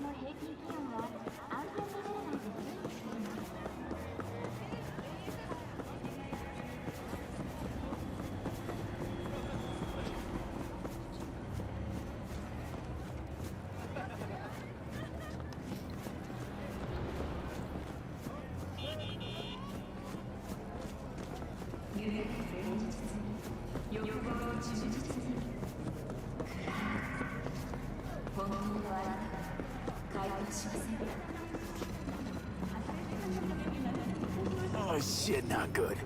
の平均気温は安全レベル内で推移しています。夢で現実に、欲望を忠実に。本当のあなたが解放しませんか。 Oh shit, not good.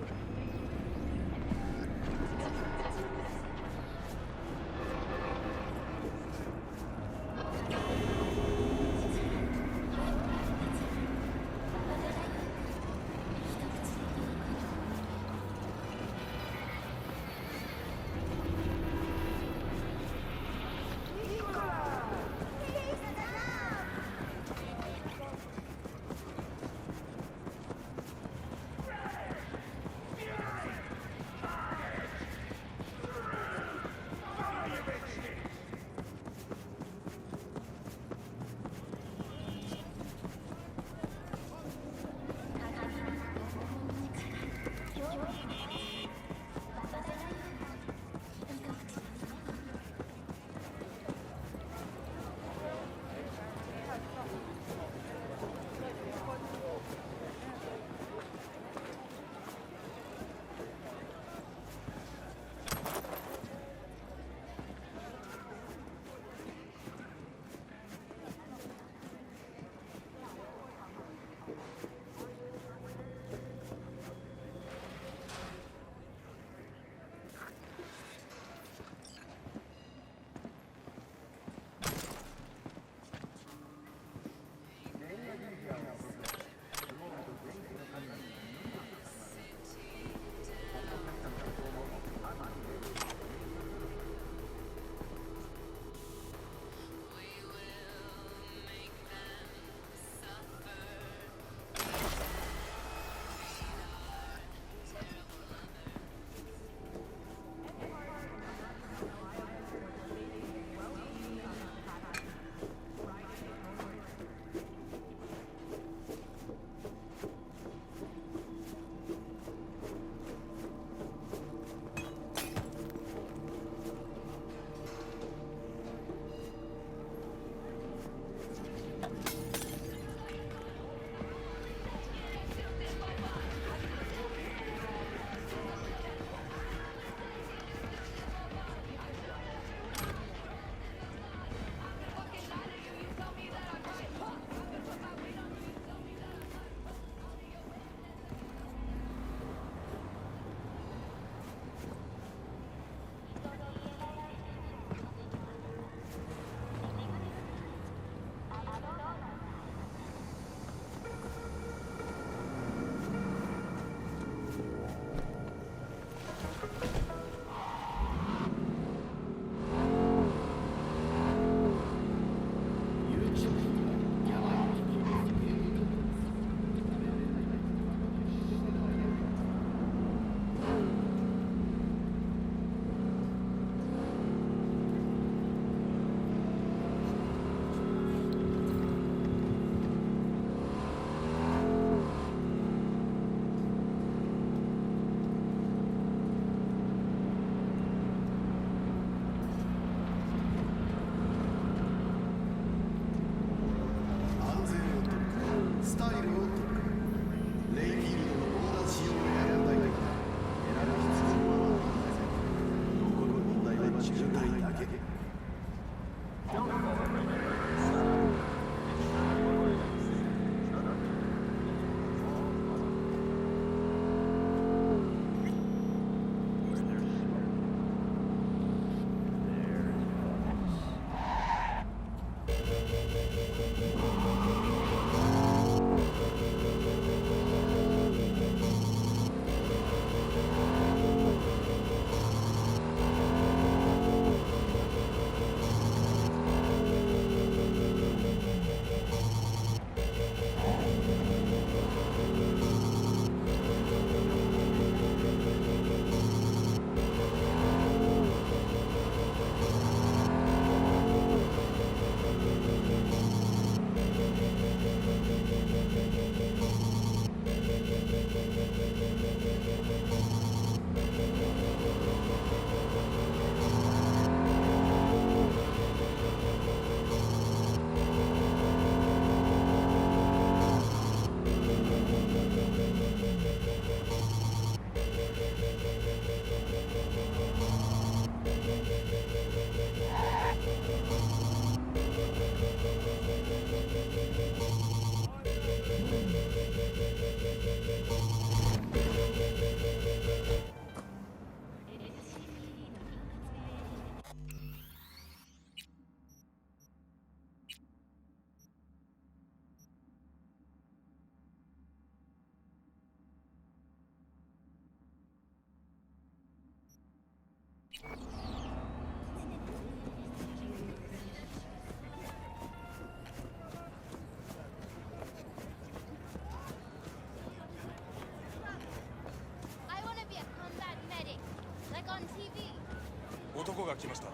男が来ました。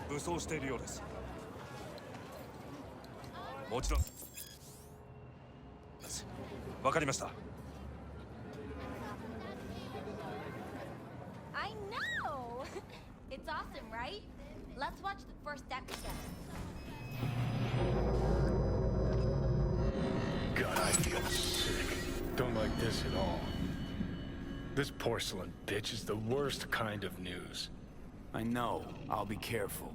武装しているようです。もちろん。わかりました。I know! It's awesome, right? Let's watch the first episode. God, I feel sick. Don't like this at all. This porcelain bitch is the worst kind of news. I know. I'll be careful.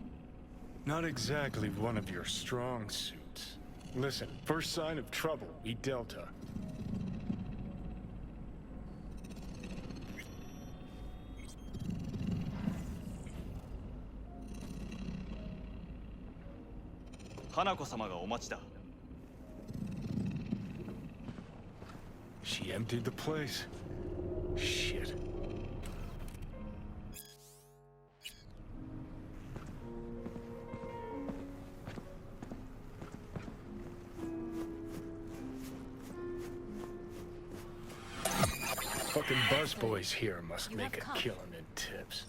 Not exactly one of your strong suits. Listen, first sign of trouble, eat Delta. She emptied the place. Shit. Fucking busboys here must make a killing in tips.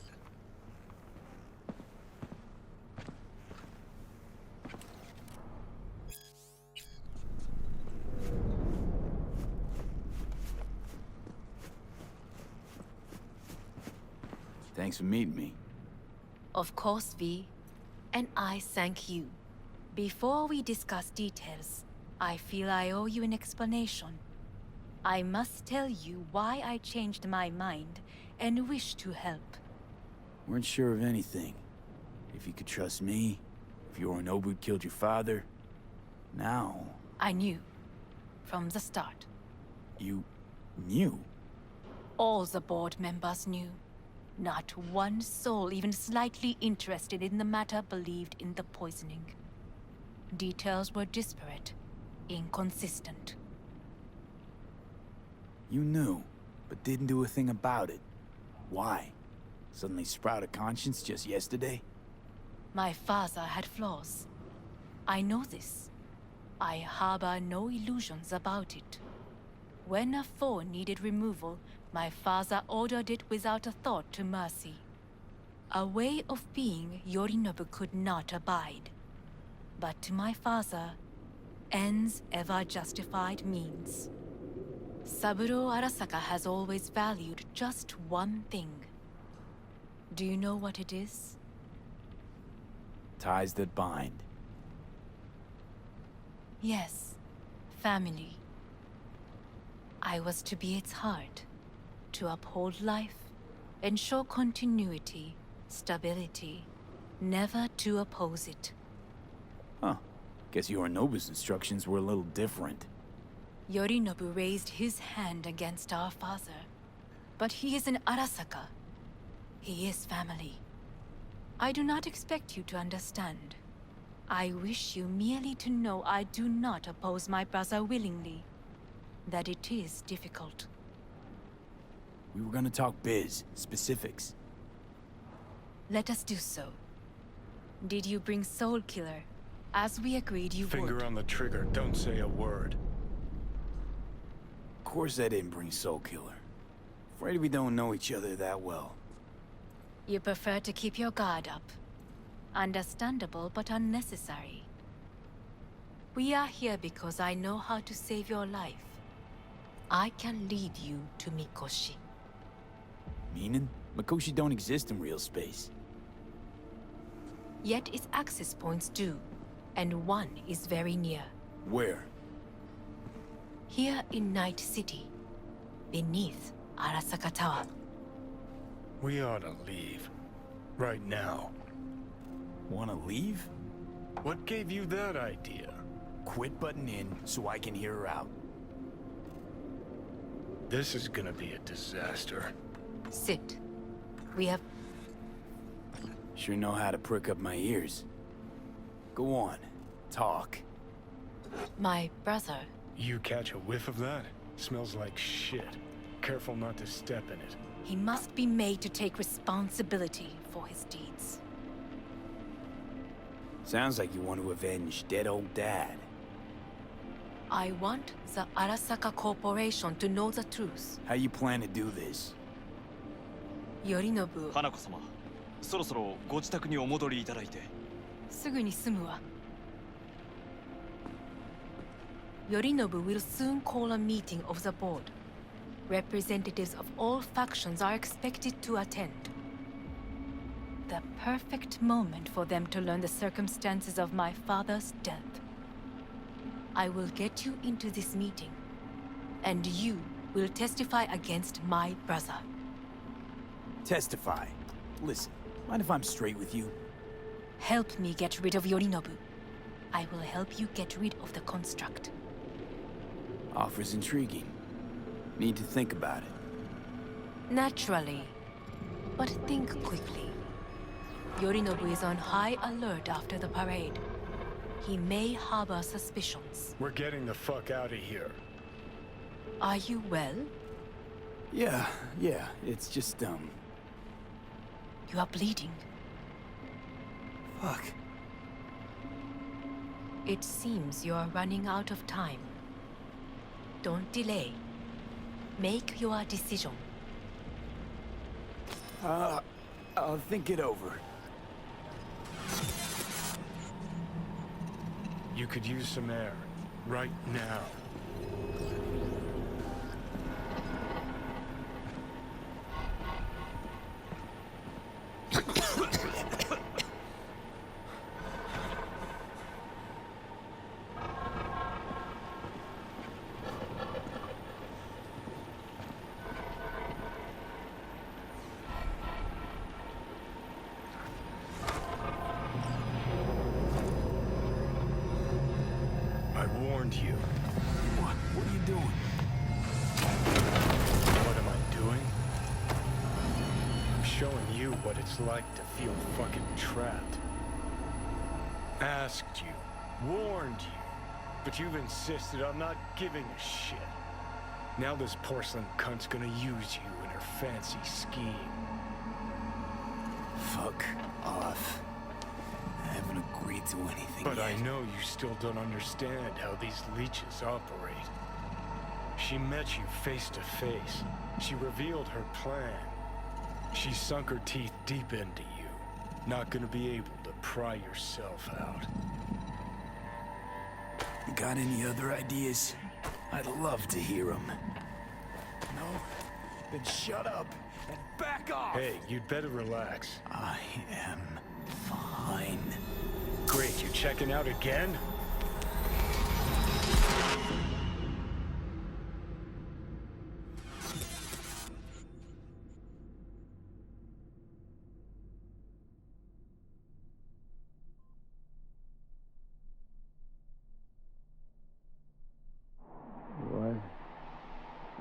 Thanks for meeting me. Of course, V. And I thank you. Before we discuss details, I feel I owe you an explanation. I must tell you why I changed my mind and wish to help. Weren't sure of anything. If you could trust me, if Yorinobu killed your father. Now... I knew. From the start. You... knew? All the board members knew. Not one soul even slightly interested in the matter believed in the poisoning. Details were disparate, inconsistent. You knew, but didn't do a thing about it. Why? Suddenly sprout a conscience just yesterday? My father had flaws. I know this. I harbor no illusions about it. When a foe needed removal, my father ordered it without a thought to mercy. A way of being Yorinobu could not abide. But to my father, ends ever justified means. Saburo Arasaka has always valued just one thing. Do you know what it is? Ties that bind. Yes, family. I was to be its heart, to uphold life, ensure continuity, stability, never to oppose it. Huh. Guess Yorinobu's instructions were a little different. Yorinobu raised his hand against our father, but he is an Arasaka. He is family. I do not expect you to understand. I wish you merely to know I do not oppose my brother willingly. That it is difficult. We were gonna talk biz, specifics. Let us do so. Did you bring Soul Killer, as we agreed you would? Finger on the trigger, don't say a word. Of course I didn't bring Soul Killer. Afraid we don't know each other that well. You prefer to keep your guard up. Understandable, but unnecessary. We are here because I know how to save your life. I can lead you to Mikoshi. Meaning? Mikoshi don't exist in real space. Yet its access points do, and one is very near. Where? Here in Night City, beneath Arasaka Tower. We ought to leave. Right now. Wanna leave? What gave you that idea? Quit butting in so I can hear her out. This is gonna be a disaster. Sit. We have... Sure know how to prick up my ears. Go on. Talk. My brother. You catch a whiff of that? Smells like shit. Careful not to step in it. He must be made to take responsibility for his deeds. Sounds like you want to avenge dead old dad. I want the Arasaka Corporation to know the truth. How you plan to do this? Yorinobu, そろそろご自宅にお戻りいただいて。すぐに済むわ。Yorinobu will soon call a meeting of the board. Representatives of all factions are expected to attend. The perfect moment for them to learn the circumstances of my father's death. I will get you into this meeting, and you will testify against my brother. Testify. Listen, mind if I'm straight with you? Help me get rid of Yorinobu. I will help you get rid of the construct. Offer's intriguing. Need to think about it. Naturally. But think quickly. Yorinobu is on high alert after the parade. He may harbor suspicions. We're getting the fuck out of here. Are you well? Yeah, it's just, You are bleeding. Fuck. It seems you are running out of time. Don't delay. Make your decision. I'll think it over. You could use some air. Right now. I warned you. What are you doing? What am I doing? I'm showing you what it's like to feel fucking trapped. Asked you, warned you, but you've insisted on not giving a shit. Now this porcelain cunt's gonna use you in her fancy scheme. Fuck off. I haven't agreed to anything But yet. I know you still don't understand how these leeches operate. She met you face to face. She revealed her plan. She sunk her teeth deep into you. Not gonna be able to pry yourself out. You got any other ideas? I'd love to hear them. No? Then shut up and back off! Hey, you'd better relax. I am fine. Great, you checking out again? What?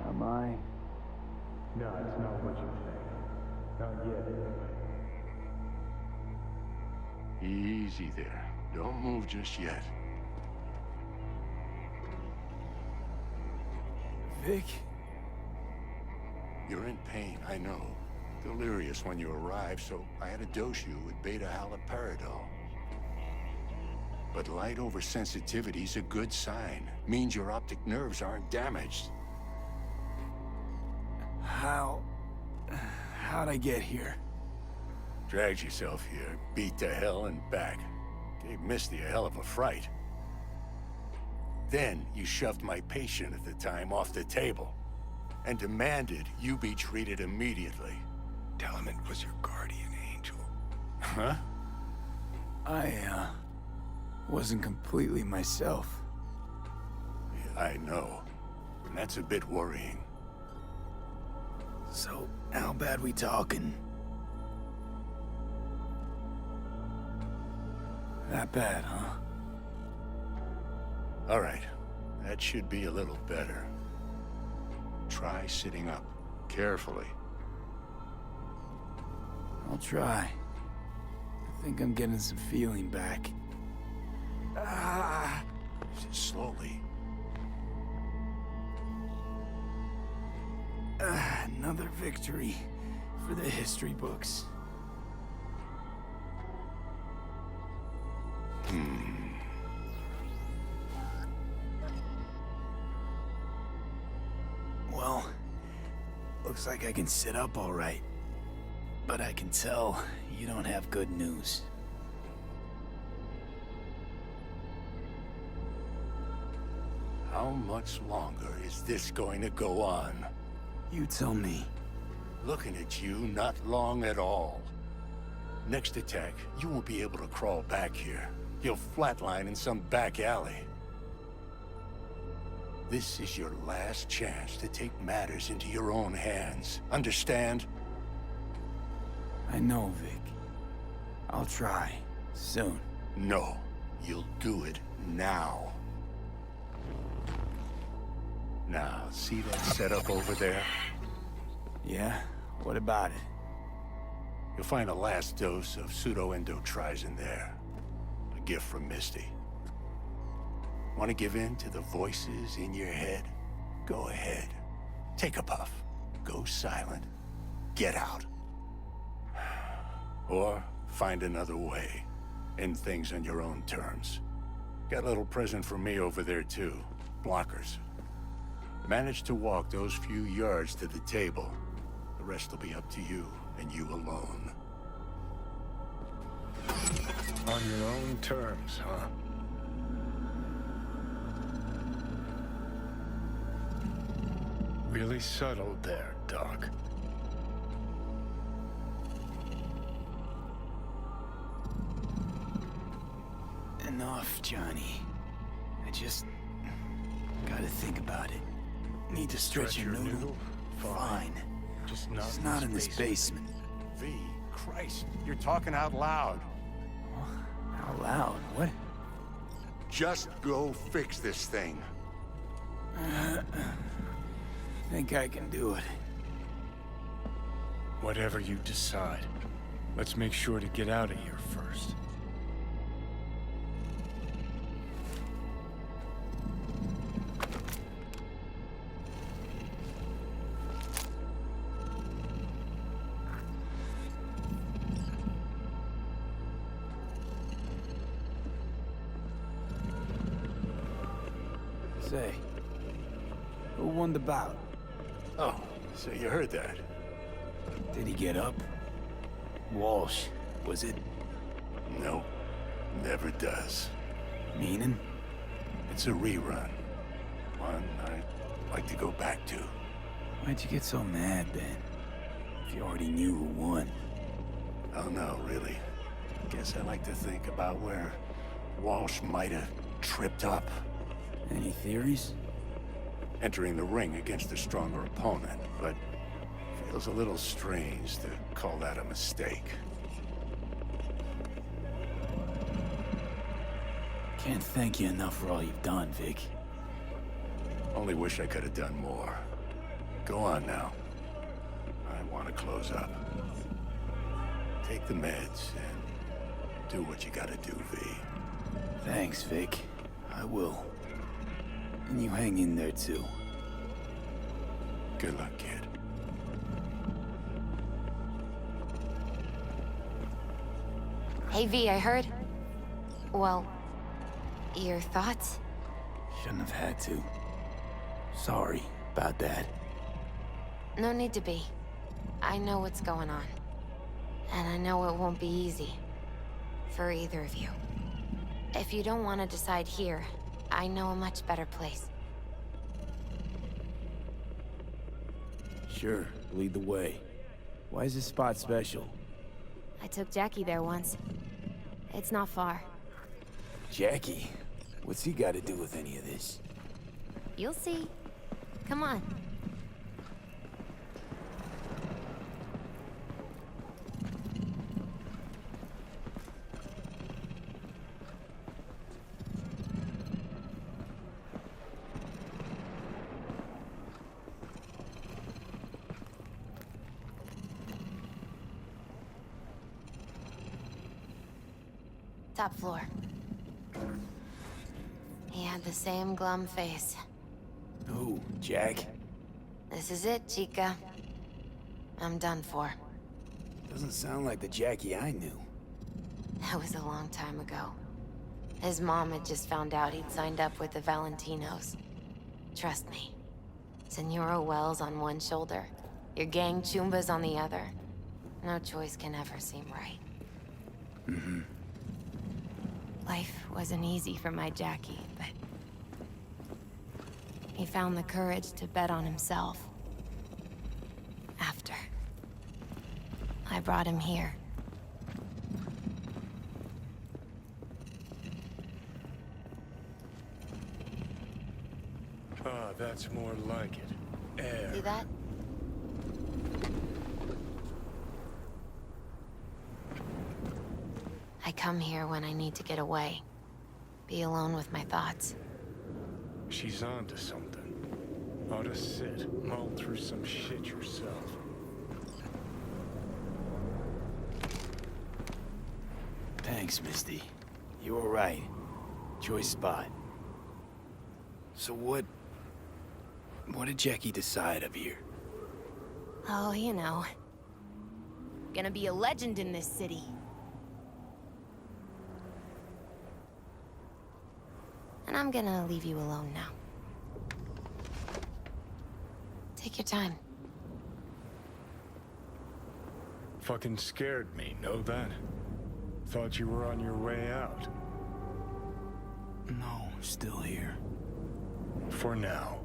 Am I? No, it's not what you think. Not yet, anyway. Easy there. Don't move just yet. Vic? You're in pain, I know. Delirious when you arrived, so I had to dose you with beta-haloperidol. But light oversensitivity's a good sign. Means your optic nerves aren't damaged. How'd I get here? Dragged yourself here, beat to hell and back. Gave Misty a hell of a fright. Then you shoved my patient at the time off the table and demanded you be treated immediately. Tell him it was your guardian angel. Huh? I, wasn't completely myself. Yeah, I know. And that's a bit worrying. So, how bad we talking? That bad, huh? All right. That should be a little better. Try sitting up. Carefully. I'll try. I think I'm getting some feeling back. Slowly. Another victory for the history books. Well, looks like I can sit up all right. But I can tell you don't have good news. How much longer is this going to go on? You tell me. Looking at you, not long at all. Next attack, you won't be able to crawl back here. You'll flatline in some back alley. This is your last chance to take matters into your own hands. Understand? I know, Vic. I'll try. Soon. No. You'll do it now. Now, see that setup over there? Yeah? What about it? You'll find a last dose of pseudo-endotrizin there. A gift from Misty. Want to give in to the voices in your head? Go ahead. Take a puff. Go silent. Get out. Or find another way. End things on your own terms. Got a little present for me over there too. Blockers. Manage to walk those few yards to the table. The rest will be up to you, and you alone. On your own terms, huh? Really subtle there, Doc. Enough, Johnny. I just gotta think about it. Need to stretch your noodle? Fine. Just It's not in this basement. V, Christ, you're talking out loud. Out loud? What? Just go fix this thing. Think I can do it. Whatever you decide. Let's make sure to get out of here first. Say, who won the bout? Oh, so you heard that. Did he get up? Walsh, was it? No, never does. Meaning? It's a rerun. One I'd like to go back to. Why'd you get so mad, Ben? If you already knew who won. Oh no, really. Guess I like to think about where Walsh might have tripped up. Any theories? Entering the ring against a stronger opponent, but feels a little strange to call that a mistake. Can't thank you enough for all you've done, Vic. Only wish I could have done more. Go on now. I want to close up. Take the meds and do what you gotta do, V. Thanks, Vic. I will. And you hang in there, too. Good luck, kid. Hey, V, I heard... Well, your thoughts? Shouldn't have had to. Sorry about that. No need to be. I know what's going on. And I know it won't be easy. For either of you. If you don't want to decide here, I know a much better place. Sure, lead the way. Why is this spot special? I took Jackie there once. It's not far. Jackie? What's he got to do with any of this? You'll see. Come on. Top floor. He had the same glum face. Who, Jack? This is it, Chica. I'm done for. Doesn't sound like the Jackie I knew. That was a long time ago. His mom had just found out he'd signed up with the Valentinos. Trust me. Senora Wells on one shoulder, your gang Chumbas on the other. No choice can ever seem right. Mm-hmm. Life wasn't easy for my Jackie, but... he found the courage to bet on himself. After. I brought him here. Ah, that's more like it. Air. See that? I come here when I need to get away. Be alone with my thoughts. She's onto something. Ought to sit, mull through some shit yourself. Thanks, Misty. You were right. Choice spot. So what did Jackie decide up here? Oh, you know. Gonna be a legend in this city. And I'm gonna leave you alone now. Take your time. Fucking scared me, know that? Thought you were on your way out. No, still here. For now.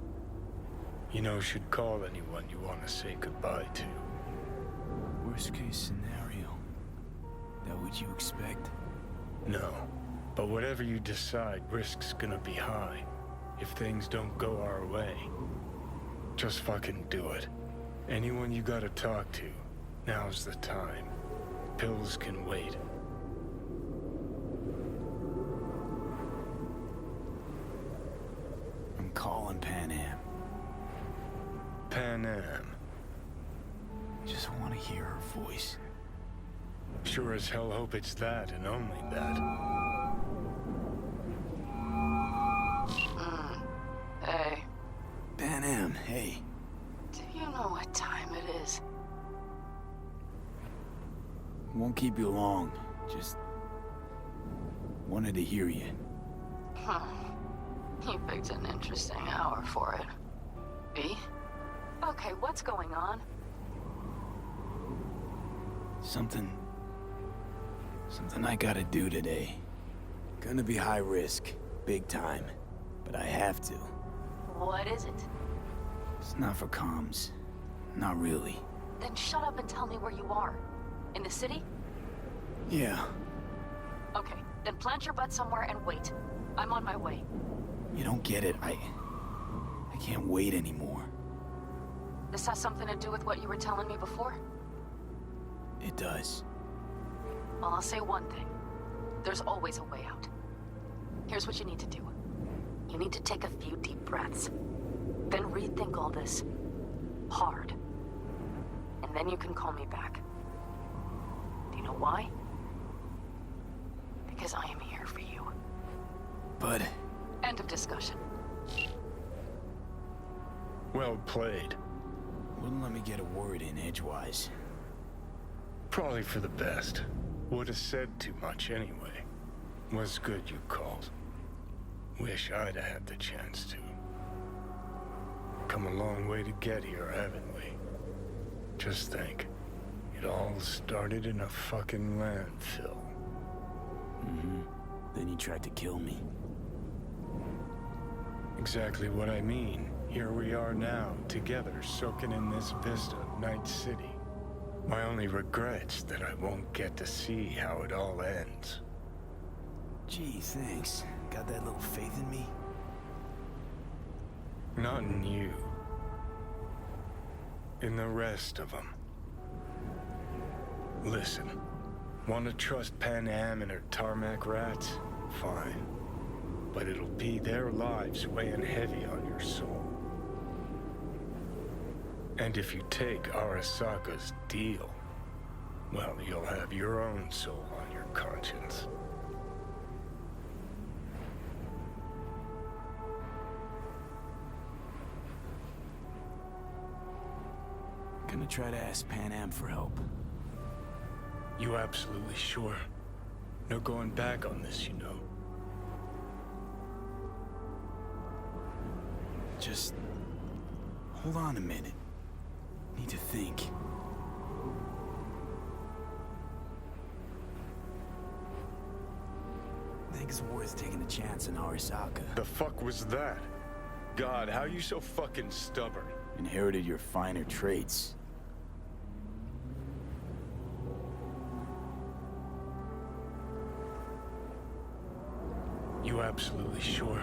You know, should call anyone you want to say goodbye to. Worst case scenario. That what you expect? No. But whatever you decide, risk's gonna be high. If things don't go our way. Just fucking do it. Anyone you gotta talk to, now's the time. Pills can wait. I'm calling Pan Am. Pan Am. Just want to hear her voice. Sure as hell hope it's that and only that. Hey, Pan Am, hey. do you know what time it is? Won't keep you long. Just wanted to hear you. Huh. You picked an interesting hour for it. B? Okay, what's going on? Something I gotta do today. Gonna be high risk, big time, but I have to. What is it? It's not for comms. Not really. Then shut up and tell me where you are. In the city? Yeah. Okay, then plant your butt somewhere and wait. I'm on my way. You don't get it. I can't wait anymore. This has something to do with what you were telling me before? It does. Well, I'll say one thing. There's always a way out. Here's what you need to do. You need to take a few deep breaths. Then rethink all this. Hard. And then you can call me back. Do you know why? Because I am here for you. But... End of discussion. Well played. Wouldn't let me get a word in edgewise. Probably for the best. Would have said too much anyway. Was good you called. Wish I'd had the chance to. Come a long way to get here, haven't we? Just think. It all started in a fucking landfill. Mm-hmm. Then he tried to kill me. Exactly what I mean. Here we are now, together, soaking in this vista of Night City. My only regret's that I won't get to see how it all ends. Gee, thanks. Got that little faith in me? Not in you. In the rest of them. Listen, want to trust Pan Am and her tarmac rats? Fine. But it'll be their lives weighing heavy on your soul. And if you take Arasaka's deal, well, you'll have your own soul on your conscience. Gonna try to ask Pan Am for help. You absolutely sure? No going back on this, you know. Just... hold on a minute. Need to think. think it's worth taking a chance on Arasaka. The fuck was that? God, how you so fucking stubborn? Inherited your finer traits. You absolutely sure?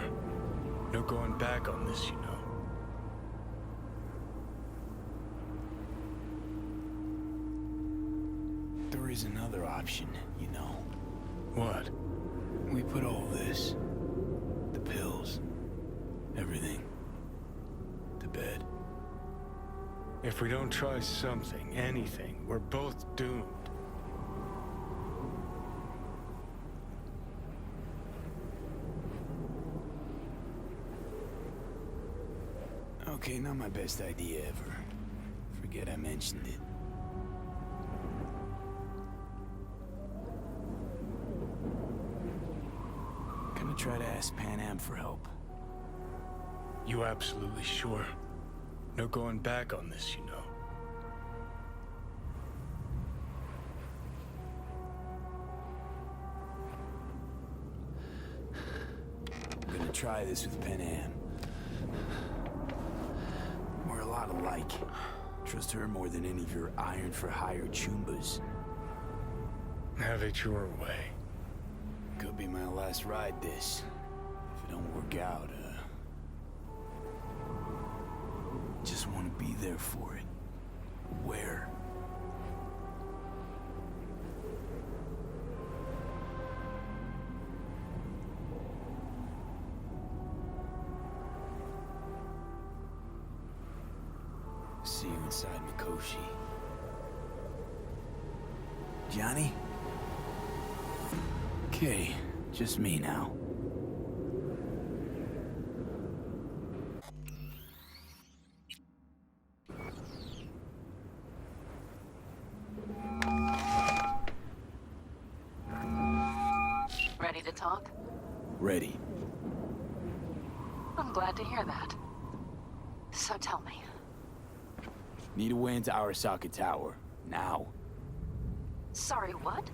No going back on this, you know. There is another option, you know. What? We put all this, the pills, everything, to bed. If we don't try something, anything, we're both doomed. Okay, not my best idea ever. Forget I mentioned it. Gonna try to ask Pan Am for help. You absolutely sure? No going back on this, you know. I'm gonna try this with Pan Am. We're a lot alike. Trust her more than any of your iron-for-hire chumbas. Have it your way. Could be my last ride this. If it don't work out, just want to be there for it. Where? See you inside Mikoshi. Johnny? Okay, just me now. Ready to talk? Ready. I'm glad to hear that. So tell me. Need a way into Arasaka Tower. Now. Sorry, what?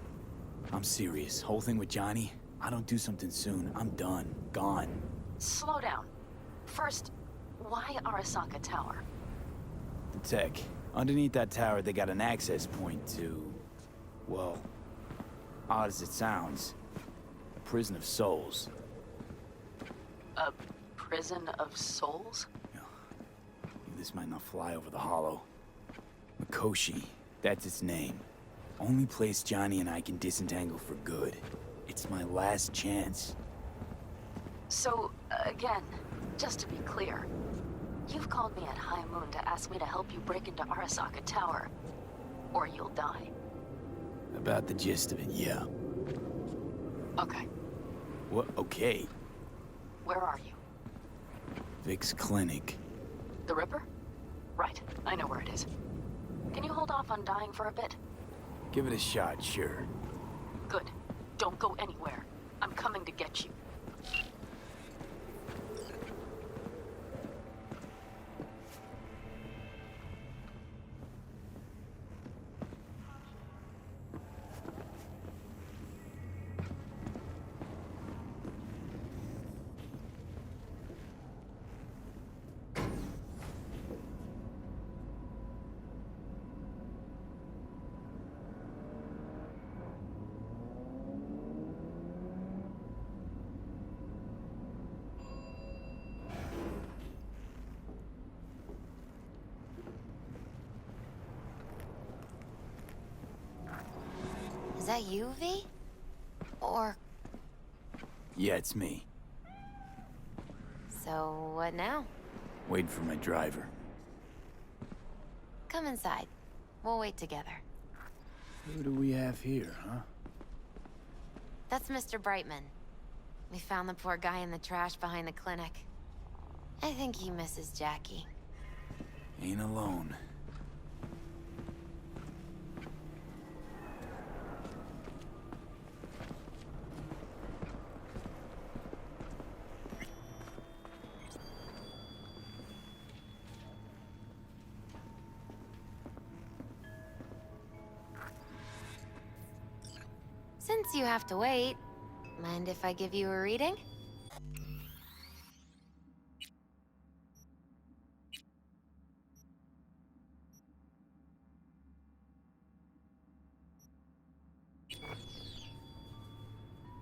I'm serious. Whole thing with Johnny, I don't do something soon, I'm done. Gone. Slow down. First, why Arasaka Tower? The tech. Underneath that tower, they got an access point to... well, odd as it sounds, a prison of souls. A prison of souls? This might not fly over the hollow. Mikoshi, that's its name. Only place Johnny and I can disentangle for good. It's my last chance. So, again, just to be clear, you've called me at High Moon to ask me to help you break into Arasaka Tower, or you'll die. About the gist of it, yeah. Okay. What? Okay. Where are you? Vic's clinic. The Ripper? Right, I know where it is. Can you hold off on dying for a bit? Give it a shot, sure. Good. Don't go anywhere. I'm coming to get you. Is that you, V? Or... Yeah, it's me. so what now? Waiting for my driver. Come inside. We'll wait together. Who do we have here, huh? That's Mr. Brightman. We found the poor guy in the trash behind the clinic. I think he misses Jackie. Ain't alone. Since you have to wait, Mind if I give you a reading?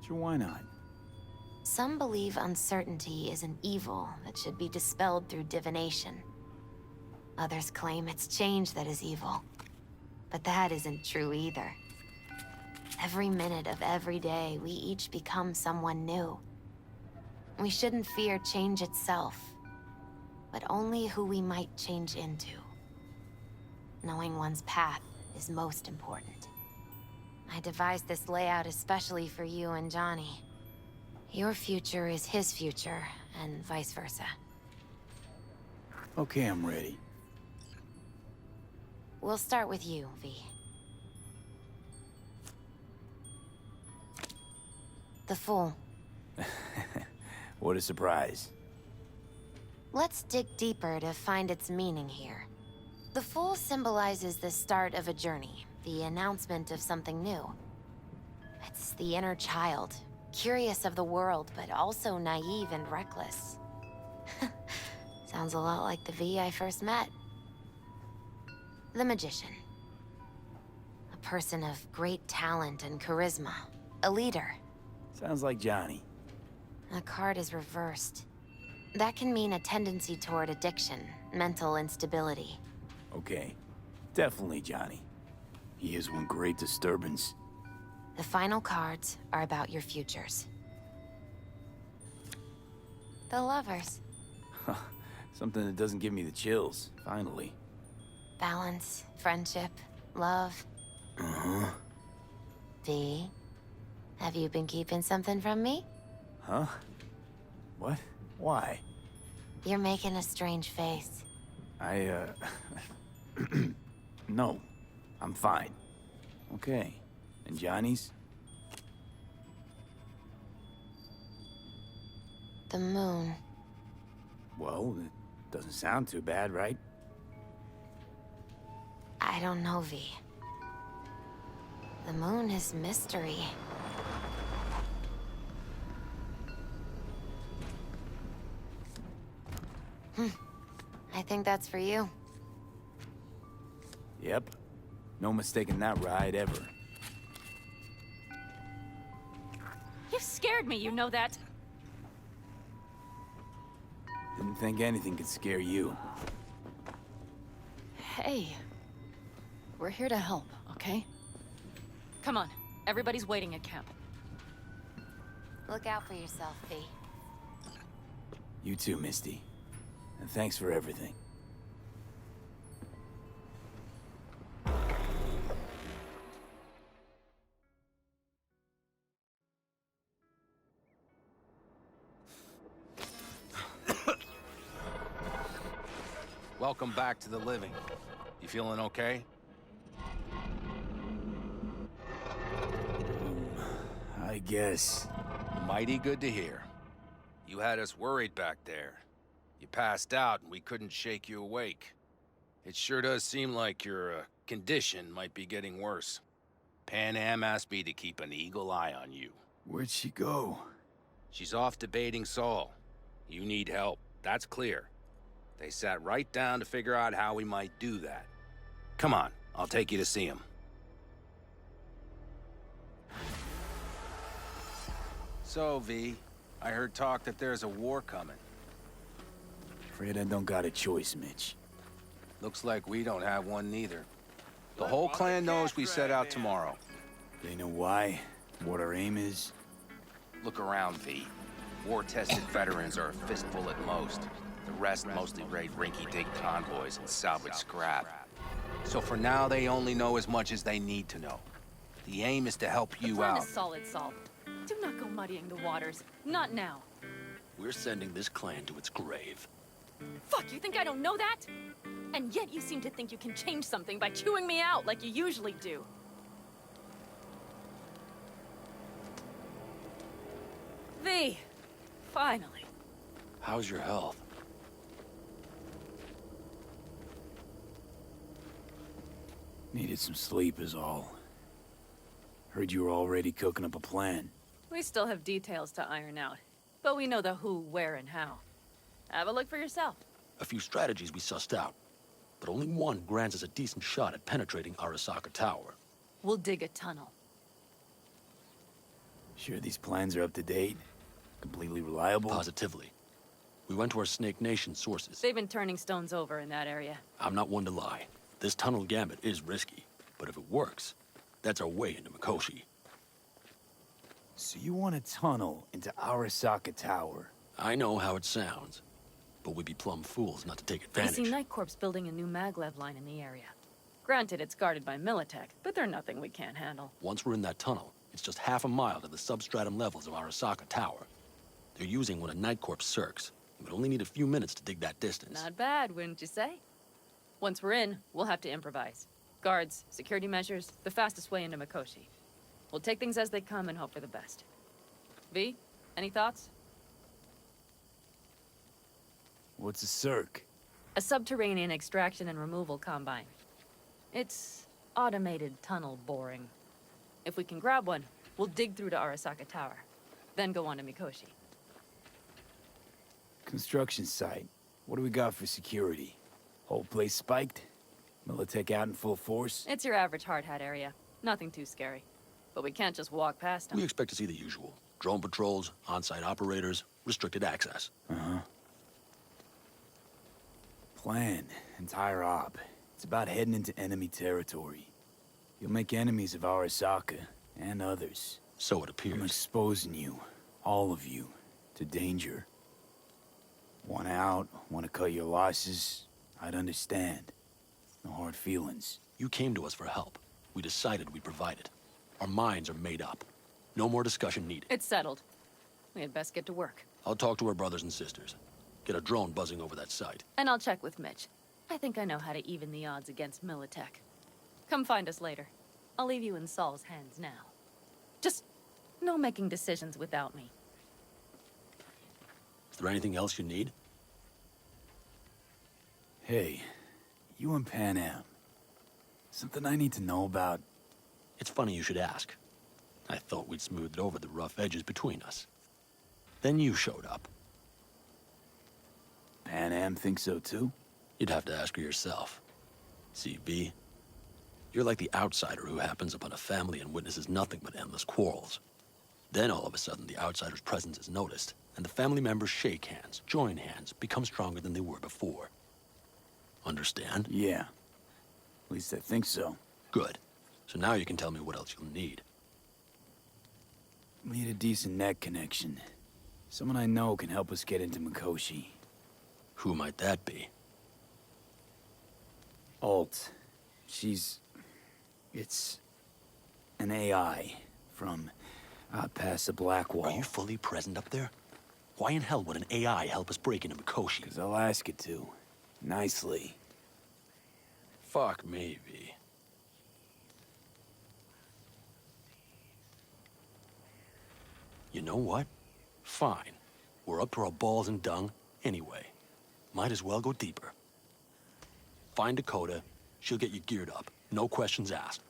Sure, why not? Some believe uncertainty is an evil that should be dispelled through divination. Others claim it's change that is evil. But that isn't true either. Every minute of every day, we each become someone new. We shouldn't fear change itself, but only who we might change into. Knowing one's path is most important. I devised this layout especially for you and Johnny. Your future is his future, and vice versa. Okay, I'm ready. We'll start with you, V. The Fool. What a surprise. Let's dig deeper to find its meaning here. The Fool symbolizes the start of a journey, the announcement of something new. It's the inner child, curious of the world, but also naive and reckless. Sounds a lot like the V I first met. The Magician. A person of great talent and charisma. A leader. Sounds like Johnny. The card is reversed. That can mean a tendency toward addiction, mental instability. Okay, definitely Johnny. He is one great disturbance. The final cards are about your futures. The Lovers. Something that doesn't give me the chills, finally. Balance, friendship, love. Uh-huh. V, have you been keeping something from me? Huh? What? Why? You're making a strange face. No. I'm fine. Okay. And Johnny's? The moon. Well, it doesn't sound too bad, right? I don't know, V. The moon is mystery. I think that's for you. Yep. No mistaking that ride ever. You scared me, you know that. Didn't think anything could scare you. Hey. We're here to help, okay? Come on. Everybody's waiting at camp. Look out for yourself, V. You too, Misty. And thanks for everything. Welcome back to the living. You feeling okay? I guess. Mighty good to hear. You had us worried back there. You passed out and we couldn't shake you awake. It sure does seem like your condition might be getting worse. Pan Am asked me to keep an eagle eye on you. Where'd she go? She's off debating Saul. You need help, that's clear. They sat right down to figure out how we might do that. Come on, I'll take you to see him. So, V, I heard talk that there's a war coming. Afraid I don't got a choice, Mitch. Looks like we don't have one neither. The whole clan knows we set out tomorrow. They know why? What our aim is? Look around, V. War-tested veterans are a fistful at most. The rest mostly raid rinky-dink convoys and salvage scrap. So for now, they only know as much as they need to know. The aim is to help you The plan out. is solid, Saul. Do not go muddying the waters. Not now. We're sending this clan to its grave. Fuck, you think I don't know that? And yet you seem to think you can change something by chewing me out like you usually do. V, finally. How's your health? Needed some sleep is all. Heard you were already cooking up a plan. We still have details to iron out, but we know the who, where, and how. Have a look for yourself. A few strategies we sussed out, but only one grants us a decent shot at penetrating Arasaka Tower. We'll dig a tunnel. Sure these plans are up to date? Completely reliable? Positively. We went to our Snake Nation sources. They've been turning stones over in that area. I'm not one to lie. This tunnel gambit is risky, but if it works, that's our way into Mikoshi. So you want a tunnel into Arasaka Tower? I know how it sounds, but we'd be plumb fools not to take I advantage. see Night Corp's building a new maglev line in the area. Granted, it's guarded by Militech, but they're nothing we can't handle. Once we're in that tunnel, it's just half a mile to the substratum levels of Arasaka Tower. They're using one of Night Corp's circs. We'd only need a few minutes to dig that distance. Not bad, wouldn't you say? Once we're in, we'll have to improvise. Guards, security measures, the fastest way into Mikoshi. We'll take things as they come and hope for the best. V, any thoughts? What's a circ? A subterranean extraction and removal combine. It's automated tunnel boring. If we can grab one, we'll dig through to Arasaka Tower, then go on to Mikoshi. Construction site. What do we got for security? Whole place spiked? Militech out in full force? It's your average hard hat area. Nothing too scary. But we can't just walk past them. We expect to see the usual. Drone patrols, on-site operators, restricted access. Uh-huh. Plan. Entire op. It's about heading into enemy territory. You'll make enemies of Arasaka, and others. So it appears. I'm exposing you, all of you, to danger. Want out, want to cut your losses, I'd understand. No hard feelings. You came to us for help. We decided we'd provide it. Our minds are made up. No more discussion needed. It's settled. We had best get to work. I'll talk to our brothers and sisters. Get a drone buzzing over that site. And I'll check with Mitch. I think I know how to even the odds against Militech. Come find us later. I'll leave you in Saul's hands now. Just no making decisions without me. Is there anything else you need? Hey, you and Pan Am. Something I need to know about? It's funny you should ask. I thought we'd smoothed over the rough edges between us. Then you showed up. Pan Am thinks so too? You'd have to ask her yourself. See, V, you're like the outsider who happens upon a family and witnesses nothing but endless quarrels. Then all of a sudden the outsider's presence is noticed, and the family members shake hands, join hands, become stronger than they were before. Understand? Yeah. At least I think so. Good. So now you can tell me what else you'll need. Need a decent net connection. Someone I know can help us get into Mikoshi. Who might that be? Alt. It's an AI from past the Black Wall. Are you fully present up there? Why in hell would an AI help us break into Mikoshi? 'Cause I'll ask it to. Nicely. Fuck me, V. You know what? Fine. We're up to our balls in dung anyway. Might as well go deeper. Find Dakota. She'll get you geared up. No questions asked.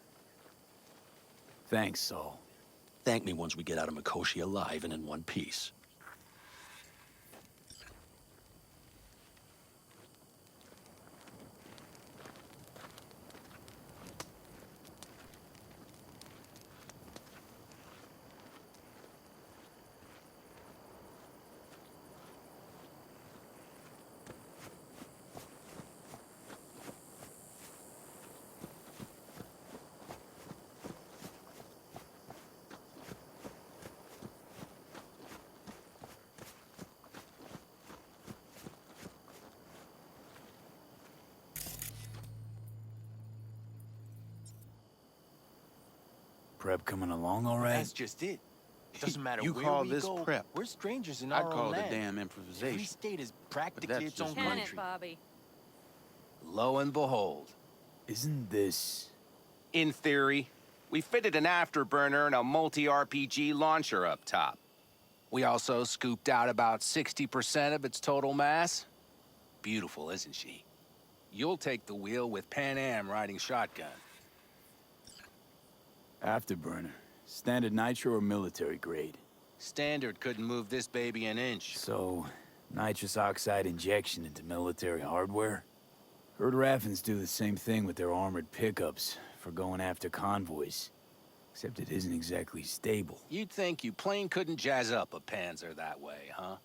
Thanks, Saul. Thank me once we get out of Mikoshi alive and in one piece. Prep coming along all right? That's just it. It doesn't matter You where call we this go. prep? We're strangers in I'd our call own it a land. damn Every improvisation. state is that's practically its own just Can country. it, Bobby? Lo and behold. Isn't this... In theory, we fitted an afterburner and a multi-RPG launcher up top. We also scooped out about 60% of its total mass. Beautiful, isn't she? You'll take the wheel with Pan Am riding shotgun. Afterburner? Standard nitro or military grade? Standard couldn't move this baby an inch. So, nitrous oxide injection into military hardware? Heard Raffens do the same thing with their armored pickups for going after convoys. Except it isn't exactly stable. You'd think you plain couldn't jazz up a Panzer that way, huh?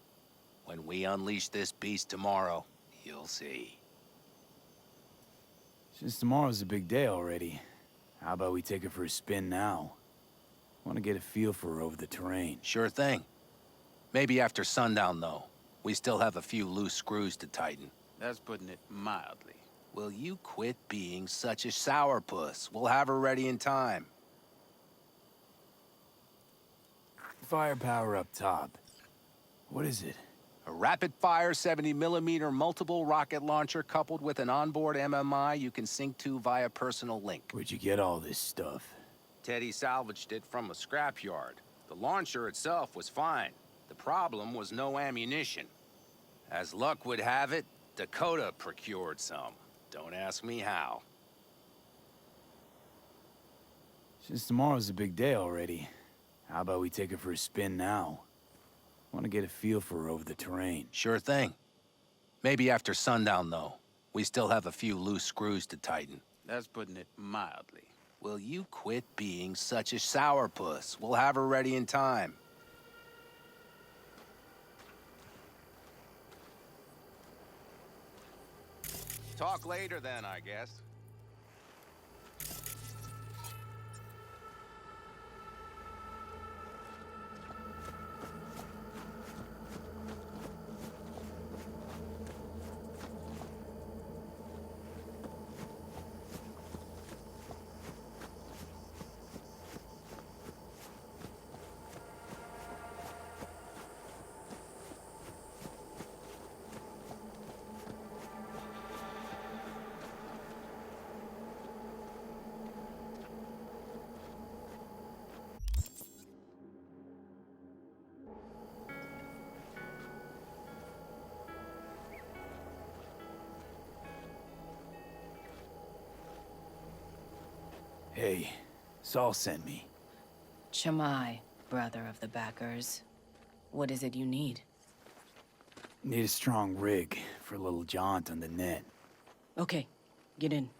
When we unleash this beast tomorrow, you'll see. Since tomorrow's a big day already, how about we take her for a spin now? Want to get a feel for her over the terrain. Sure thing. Maybe after sundown, though. We still have a few loose screws to tighten. That's putting it mildly. Will you quit being such a sourpuss? We'll have her ready in time. Firepower up top. What is it? A rapid-fire 70mm multiple rocket launcher coupled with an onboard MMI you can sync to via personal link. Where'd you get all this stuff? Teddy salvaged it from a scrapyard. The launcher itself was fine. The problem was no ammunition. As luck would have it, Dakota procured some. Don't ask me how. Since tomorrow's a big day already, how about we take her for a spin now? Want to get a feel for her over the terrain. Sure thing. Maybe after sundown, though. We still have a few loose screws to tighten. That's putting it mildly. Will you quit being such a sourpuss? We'll have her ready in time. Talk later then, I guess. Hey, Saul sent me. Chamai, brother of the backers. What is it you need? Need a strong rig for a little jaunt on the net. Okay, get in.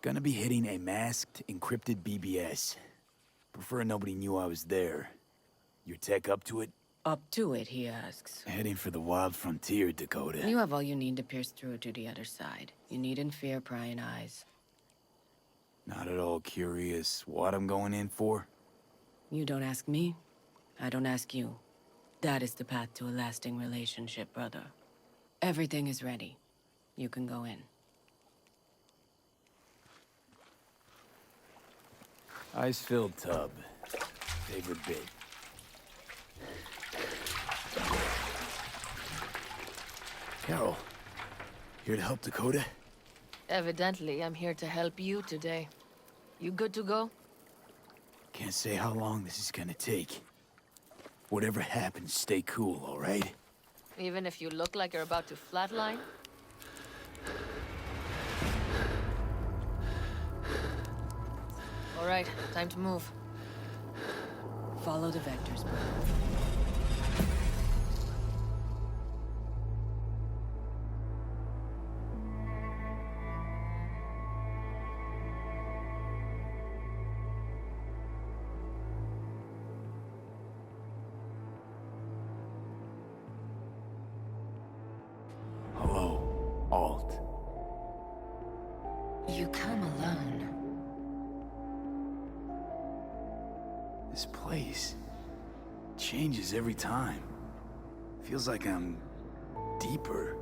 Gonna be hitting a masked, encrypted BBS. Prefer nobody knew I was there. Your tech up to it? Up to it, he asks. Heading for the wild frontier, Dakota. You have all you need to pierce through to the other side. You needn't fear prying eyes. Not at all curious what I'm going in for? You don't ask me, I don't ask you. That is the path to a lasting relationship, brother. Everything is ready. You can go in. Ice-filled tub. Favorite bit. Carol, here to help Dakota? Evidently, I'm here to help you today. You good to go? Can't say how long this is gonna take. Whatever happens, stay cool, all right? Even if you look like you're about to flatline? All right, time to move. Follow the vectors, brother. Hello, Alt. You come alone. This place changes every time. Feels like I'm deeper.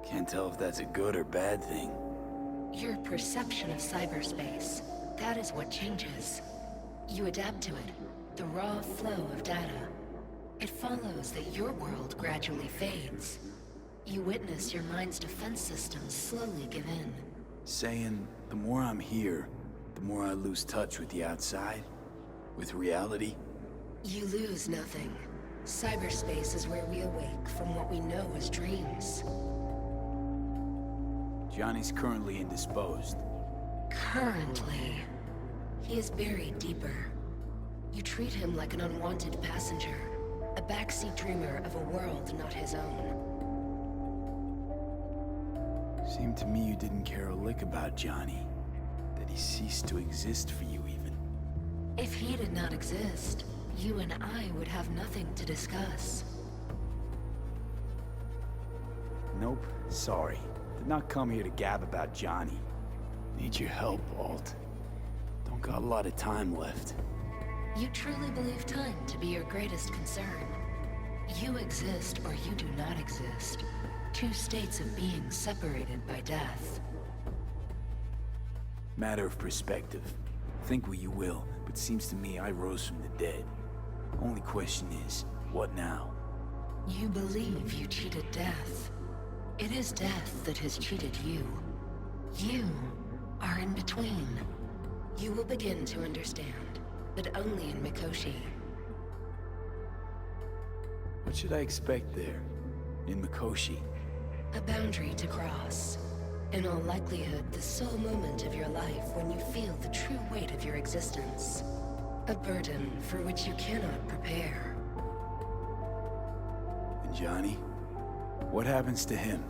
Can't tell if that's a good or bad thing. Your perception of cyberspace, that is what changes. You adapt to it, the raw flow of data. It follows that your world gradually fades. You witness your mind's defense systems slowly give in. Saying the more I'm here, the more I lose touch with the outside, with reality. You lose nothing. Cyberspace is where we awake from what we know as dreams. Johnny's currently indisposed. Currently, he is buried deeper. You treat him like an unwanted passenger, a backseat dreamer of a world not his own. Seemed to me you didn't care a lick about Johnny. That he ceased to exist for you, even. If he did not exist, you and I would have nothing to discuss. Nope, sorry. Did not come here to gab about Johnny. Need your help, Alt. Don't got a lot of time left. You truly believe time to be your greatest concern. You exist or you do not exist. Two states of being separated by death. Matter of perspective. Think what you will, but seems to me I rose from the dead. Only question is, what now? You believe you cheated death. It is death that has cheated you. You are in between. You will begin to understand, but only in Mikoshi. What should I expect there? In Mikoshi? A boundary to cross. In all likelihood, the sole moment of your life when you feel the true weight of your existence. A burden for which you cannot prepare. And Johnny? What happens to him?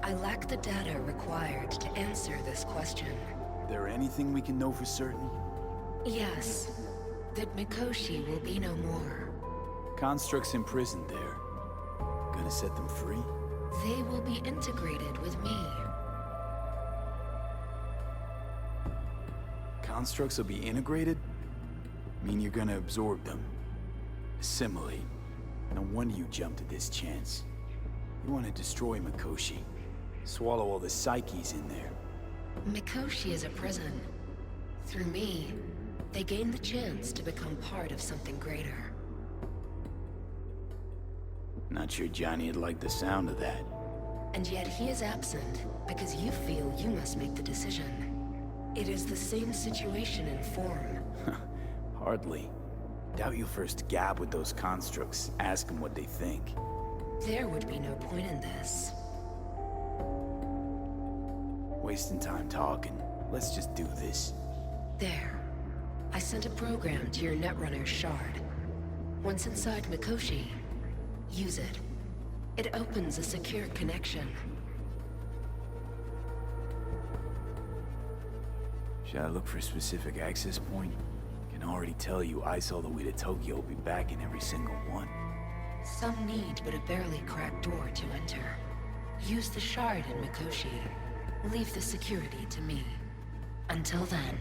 I lack the data required to answer this question. There anything we can know for certain? Yes. That Mikoshi will be no more. Constructs imprisoned there. Gonna set them free? They will be integrated with me. Constructs will be integrated? Mean you're gonna absorb them? Assimilate? No wonder you jumped at this chance. You want to destroy Mikoshi. Swallow all the psyches in there. Mikoshi is a prison. Through me, they gain the chance to become part of something greater. Not sure Johnny'd like the sound of that. And yet he is absent because you feel you must make the decision. It is the same situation in form. Hardly. Doubt you'll first gab with those constructs, ask them what they think. There would be no point in this. Wasting time talking. Let's just do this. There. I sent a program to your Netrunner's shard. Once inside Mikoshi, use it. It opens a secure connection. Should I look for a specific access point? Can already tell you I saw the way to Tokyo will be back in every single one. Some need but a barely cracked door to enter. Use the shard in Mikoshi. Leave the security to me. Until then.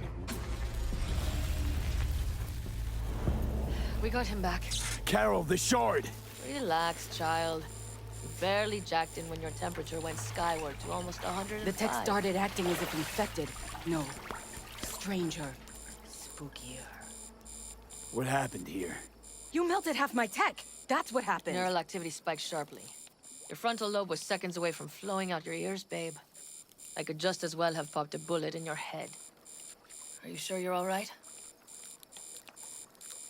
We got him back. Carol, the shard! Relax, child. You barely jacked in when your temperature went skyward to almost 105. The tech started acting as if infected. No. Stranger. Spookier. What happened here? You melted half my tech! That's what happened! Neural activity spiked sharply. Your frontal lobe was seconds away from flowing out your ears, babe. I could just as well have popped a bullet in your head. Are you sure you're all right?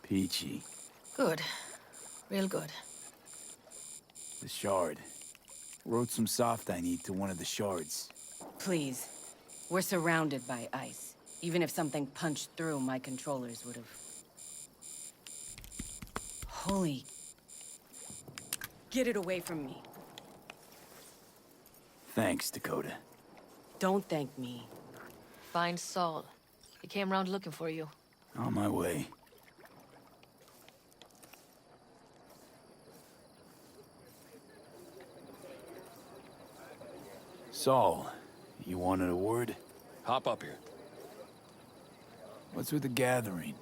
Peachy. Good. Real good. The shard. Wrote some soft I need to one of the shards. Please. We're surrounded by ice. Even if something punched through, my controllers would have... Holy... Get it away from me. Thanks, Dakota. Don't thank me. Find Saul. He came round looking for you. On my way. Saul, you wanted a word? Hop up here. What's with the gathering?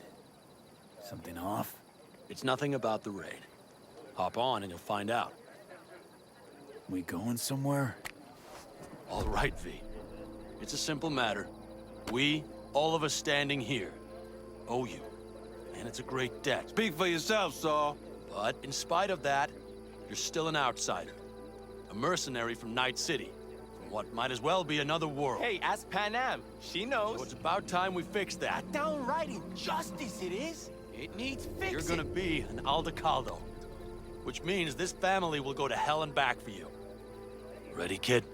Something off? It's nothing about the raid. Hop on and you'll find out. We going somewhere? All right, V. It's a simple matter. We, all of us standing here, owe you. And it's a great debt. Speak for yourself, Saul. But in spite of that, you're still an outsider. A mercenary from Night City. From what might as well be another world. Hey, ask Panam. She knows. So it's about time we fix that. Downright injustice it is. It needs fixing. You're gonna be an Aldecaldo. Which means this family will go to hell and back for you. Ready, kid?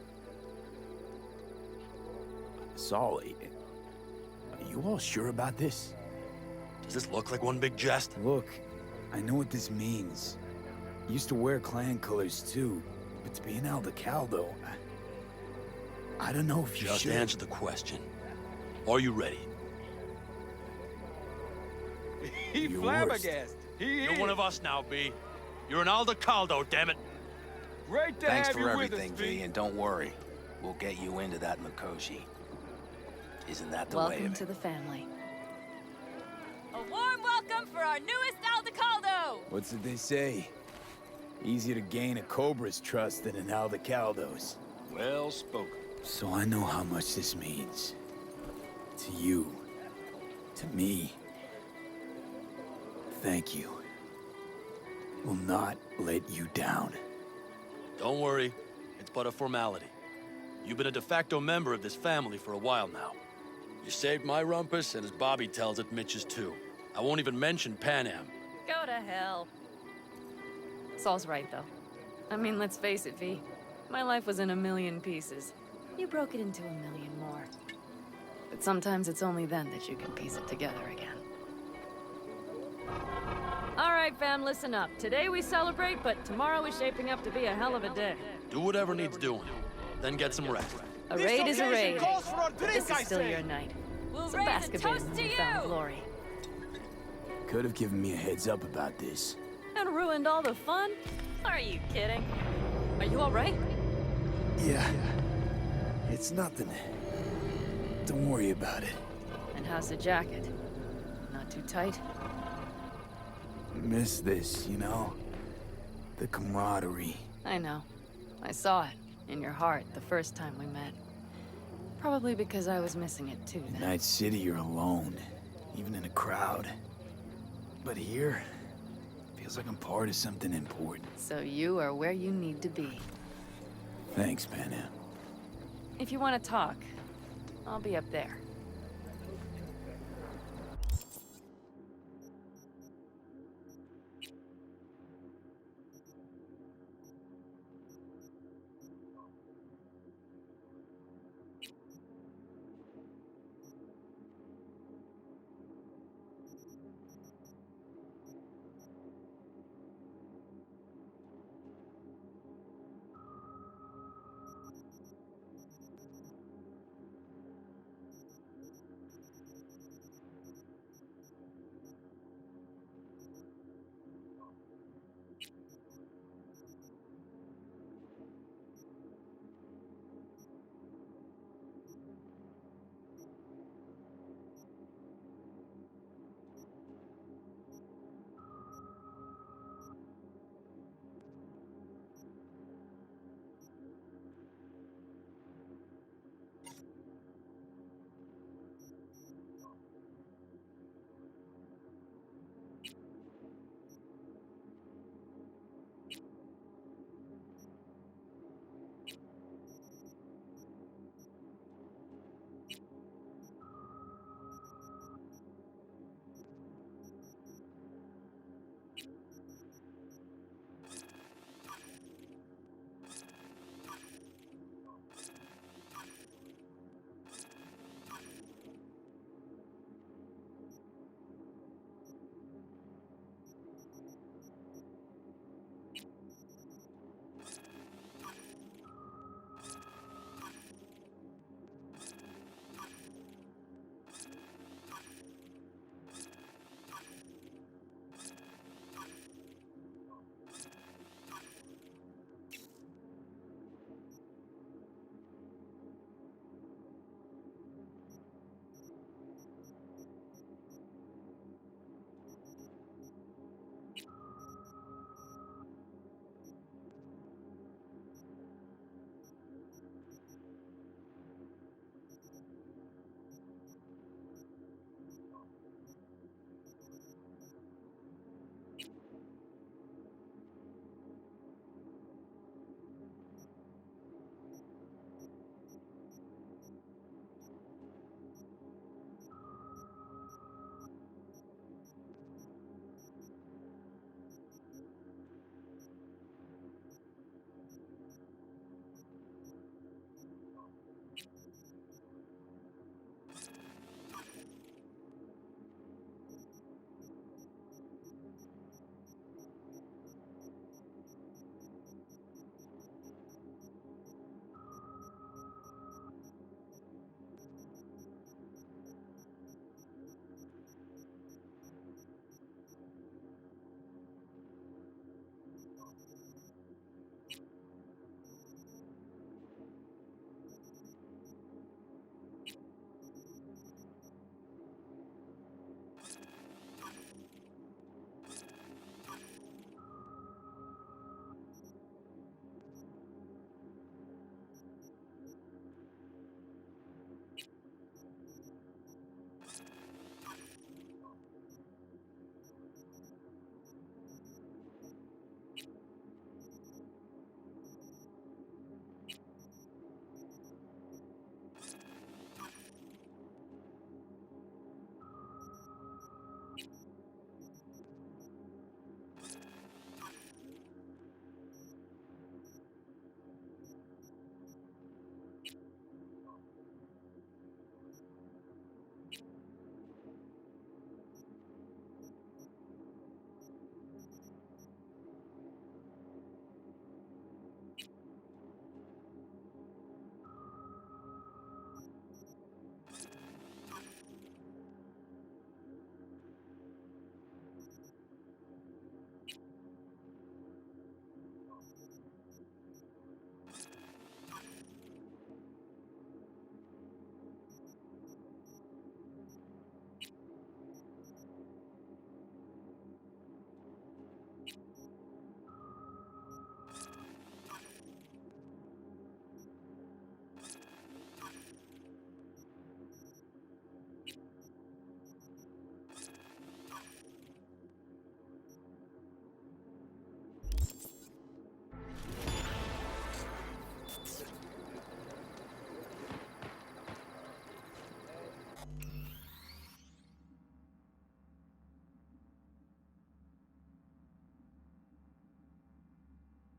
Saul, are you all sure about this? Does this look like one big jest? Look, I know what this means. Used to wear clan colors too, but to be an Aldecaldo, I don't know if you Just should. answer the question. Are you ready? He You're flabbergasted. You're one of us now, B. You're an Aldecaldo, damn it. Great to Thanks have for you everything, with us, V, and don't worry. We'll get you into that Mikoshi. Isn't that the way Welcome of it? to the family. A warm welcome for our newest Aldecaldo! What's it they say? Easier to gain a Cobra's trust than an Aldecaldo's. Well spoken. So I know how much this means. To you. To me. Thank you. Will not let you down. Don't worry. It's but a formality. You've been a de facto member of this family for a while now. You saved my rumpus, and as Bobby tells it, Mitch's too. I won't even mention Pan Am. Go to hell. Saul's right, though. I mean, let's face it, V. My life was in a million pieces. You broke it into a million more. But sometimes it's only then that you can piece it together again. All right, fam, listen up. Today we celebrate, but tomorrow is shaping up to be a hell of a day. Do whatever needs doing. Then get some rest. A raid is a raid. Calls for a drink, This I is still say. your night. We'll Some raise a basket toast and to newfound you! glory. Could have given me a heads up about this. And ruined all the fun? Are you kidding? Are you all right? Yeah. It's nothing. Don't worry about it. And how's the jacket? Not too tight? Miss this, you know? The camaraderie. I know. I saw it in your heart the first time we met. Probably because I was missing it too In then. Night City, you're alone. Even in a crowd. But here, feels like I'm part of something important. So you are where you need to be. Thanks, Pan Am. If you want to talk, I'll be up there.